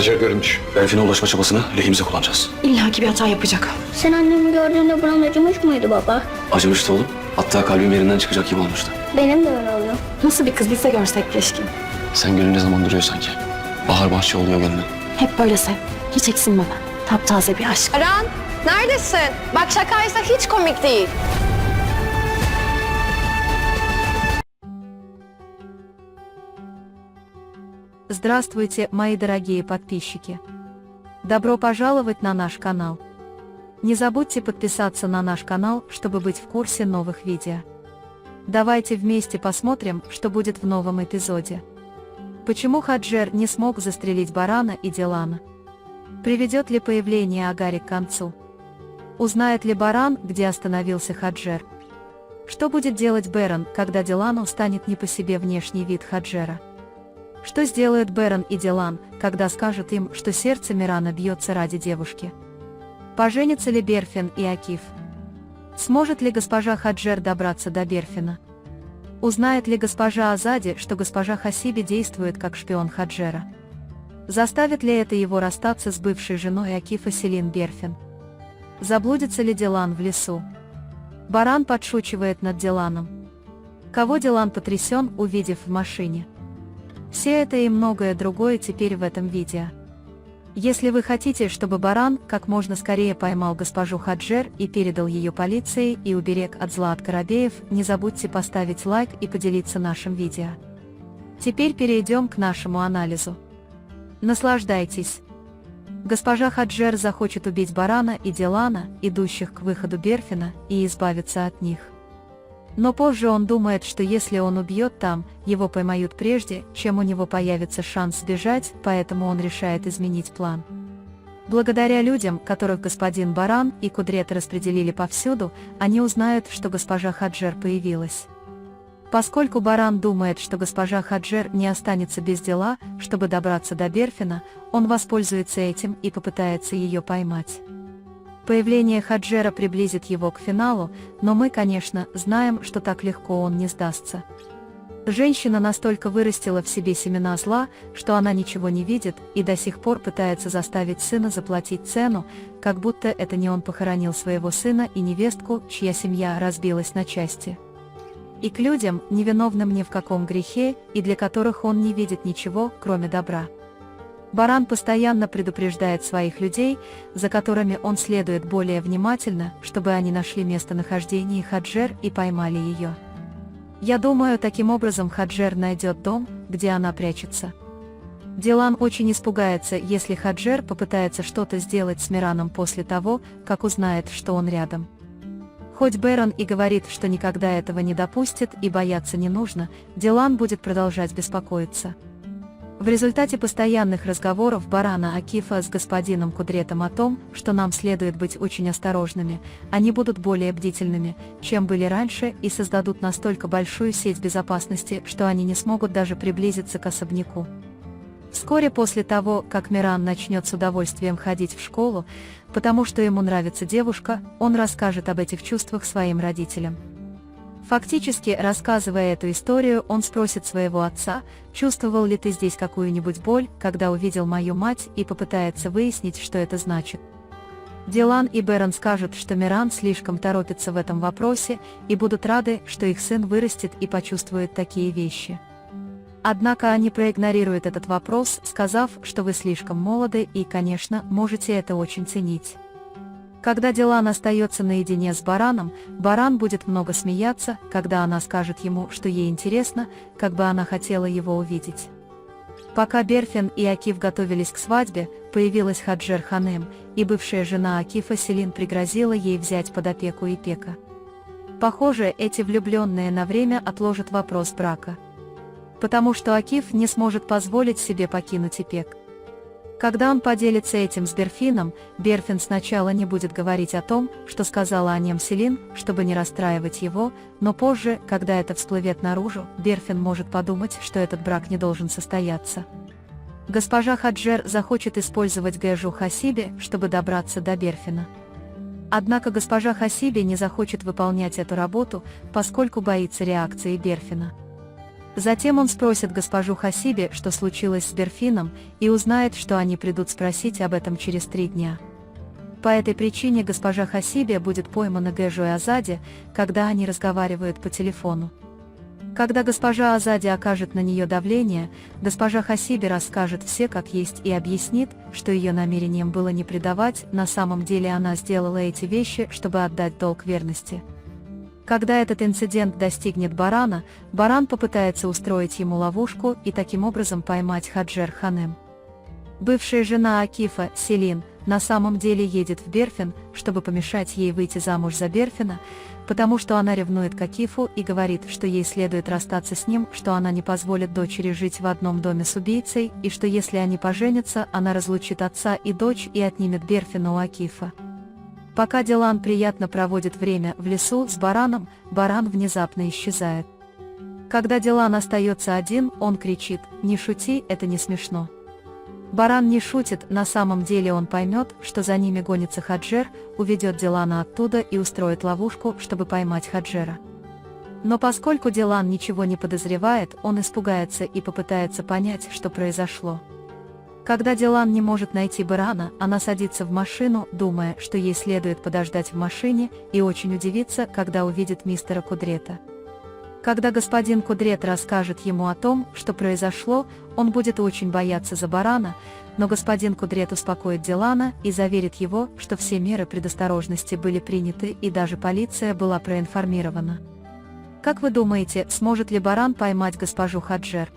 Hacer görmüş. Berfin'e ulaşma çabasını lehimize kullanacağız. İlla ki bir hata yapacak. Sen annemi gördüğünde buran acımış mıydı baba? Acımıştı oğlum. Hatta kalbim yerinden çıkacak gibi olmuştu. Benim de öyle oluyor. Nasıl bir kız biz de görsek keşke. Sen gülünce zaman duruyor sanki. Bahar bahçe oluyor gönlün. Hep böyle sev. Hiç eksilmeden. Taptaze bir aşk. Aran, neredesin? Bak şakaysa hiç komik değil. Здравствуйте, мои дорогие подписчики! Добро пожаловать на наш канал. Не забудьте подписаться на наш канал, чтобы быть в курсе новых видео. Давайте вместе посмотрим, что будет в новом эпизоде. Почему Хаджер не смог застрелить Барана и Дилана? Приведет ли появление Агари к концу? Узнает ли Баран, где остановился Хаджер? Что будет делать Берон, когда Дилану станет не по себе внешний вид Хаджера? Что сделают Берон и Дилан, когда скажут им, что сердце Мирана бьется ради девушки? Поженятся ли Берфин и Акиф? Сможет ли госпожа Хаджер добраться до Берфина? Узнает ли госпожа Азади, что госпожа Хасиби действует как шпион Хаджера? Заставит ли это его расстаться с бывшей женой Акифа Селин Берфин? Заблудится ли Дилан в лесу? Баран подшучивает над Диланом. Кого Дилан потрясен, увидев в машине? Все это и многое другое теперь в этом видео. Если вы хотите, чтобы Баран как можно скорее поймал госпожу Хаджер и передал ее полиции и уберег от зла от Карабеев, не забудьте поставить лайк и поделиться нашим видео. Теперь перейдем к нашему анализу. Наслаждайтесь. Госпожа Хаджер захочет убить Барана и Дилана, идущих к выходу Берфина, и избавиться от них. Но позже он думает, что если он убьет там, его поймают прежде, чем у него появится шанс сбежать, поэтому он решает изменить план. Благодаря людям, которых господин Баран и Кудрет распределили повсюду, они узнают, что госпожа Хаджер появилась. Поскольку Баран думает, что госпожа Хаджер не останется без дела, чтобы добраться до Берфина, он воспользуется этим и попытается ее поймать. Появление Хаджера приблизит его к финалу, но мы, конечно, знаем, что так легко он не сдастся. Женщина настолько вырастила в себе семена зла, что она ничего не видит и до сих пор пытается заставить сына заплатить цену, как будто это не он похоронил своего сына и невестку, чья семья разбилась на части. И к людям, невиновным ни в каком грехе, и для которых он не видит ничего, кроме добра. Баран постоянно предупреждает своих людей, за которыми он следует более внимательно, чтобы они нашли местонахождение Хаджер и поймали ее. Я думаю, таким образом Хаджер найдет дом, где она прячется. Дилан очень испугается, если Хаджер попытается что-то сделать с Мираном после того, как узнает, что он рядом. Хоть Берон и говорит, что никогда этого не допустит и бояться не нужно, Дилан будет продолжать беспокоиться. В результате постоянных разговоров Барана Акифа с господином Кудретом о том, что нам следует быть очень осторожными, они будут более бдительными, чем были раньше, и создадут настолько большую сеть безопасности, что они не смогут даже приблизиться к особняку. Вскоре после того, как Миран начнет с удовольствием ходить в школу, потому что ему нравится девушка, он расскажет об этих чувствах своим родителям. Фактически, рассказывая эту историю, он спросит своего отца, чувствовал ли ты здесь какую-нибудь боль, когда увидел мою мать, и попытается выяснить, что это значит. Дилан и Берон скажут, что Миран слишком торопится в этом вопросе, и будут рады, что их сын вырастет и почувствует такие вещи. Однако они проигнорируют этот вопрос, сказав, что вы слишком молоды и, конечно, можете это очень ценить. Когда Дилан остается наедине с Бараном, Баран будет много смеяться, когда она скажет ему, что ей интересно, как бы она хотела его увидеть. Пока Берфин и Акиф готовились к свадьбе, появилась Хаджер Ханем, и бывшая жена Акифа Селин пригрозила ей взять под опеку Ипека. Похоже, эти влюбленные на время отложат вопрос брака. Потому что Акиф не сможет позволить себе покинуть Ипек. Когда он поделится этим с Берфином, Берфин сначала не будет говорить о том, что сказала о нем Селин, чтобы не расстраивать его, но позже, когда это всплывет наружу, Берфин может подумать, что этот брак не должен состояться. Госпожа Хаджер захочет использовать Гэжу Хасиби, чтобы добраться до Берфина. Однако госпожа Хасиби не захочет выполнять эту работу, поскольку боится реакции Берфина. Затем он спросит госпожу Хасиби, что случилось с Берфином, и узнает, что они придут спросить об этом через 3 дня. По этой причине госпожа Хасиби будет поймана Гэжу и Азади, когда они разговаривают по телефону. Когда госпожа Азади окажет на нее давление, госпожа Хасиби расскажет все как есть и объяснит, что ее намерением было не предавать, на самом деле она сделала эти вещи, чтобы отдать долг верности. Когда этот инцидент достигнет Барана, Баран попытается устроить ему ловушку и таким образом поймать Хаджер Ханем. Бывшая жена Акифа, Селин, на самом деле едет в Берфин, чтобы помешать ей выйти замуж за Берфина, потому что она ревнует к Акифу и говорит, что ей следует расстаться с ним, что она не позволит дочери жить в одном доме с убийцей, и что если они поженятся, она разлучит отца и дочь и отнимет Берфина у Акифа. Пока Дилан приятно проводит время в лесу с Бараном, Баран внезапно исчезает. Когда Дилан остается один, он кричит: «Не шути, это не смешно». Баран не шутит, на самом деле он поймет, что за ними гонится Хаджер, уведет Дилана оттуда и устроит ловушку, чтобы поймать Хаджера. Но поскольку Дилан ничего не подозревает, он испугается и попытается понять, что произошло. Когда Дилан не может найти Барана, она садится в машину, думая, что ей следует подождать в машине, и очень удивится, когда увидит мистера Кудрета. Когда господин Кудрет расскажет ему о том, что произошло, он будет очень бояться за Барана, но господин Кудрет успокоит Дилана и заверит его, что все меры предосторожности были приняты и даже полиция была проинформирована. Как вы думаете, сможет ли Баран поймать госпожу Хаджер?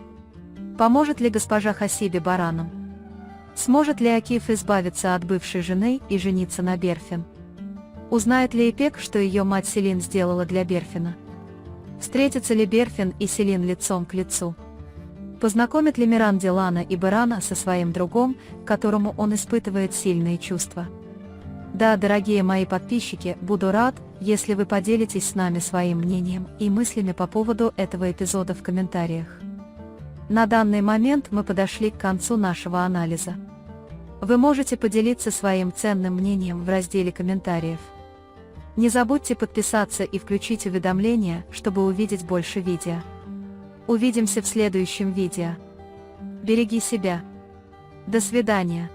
Поможет ли госпожа Хасиби Бараном? Сможет ли Акиф избавиться от бывшей жены и жениться на Берфин? Узнает ли Ипек, что ее мать Селин сделала для Берфина? Встретятся ли Берфин и Селин лицом к лицу? Познакомит ли Миран Дилана и Барана со своим другом, к которому он испытывает сильные чувства? Да, дорогие мои подписчики, буду рад, если вы поделитесь с нами своим мнением и мыслями по поводу этого эпизода в комментариях. На данный момент мы подошли к концу нашего анализа. Вы можете поделиться своим ценным мнением в разделе комментариев. Не забудьте подписаться и включить уведомления, чтобы увидеть больше видео. Увидимся в следующем видео. Береги себя. До свидания.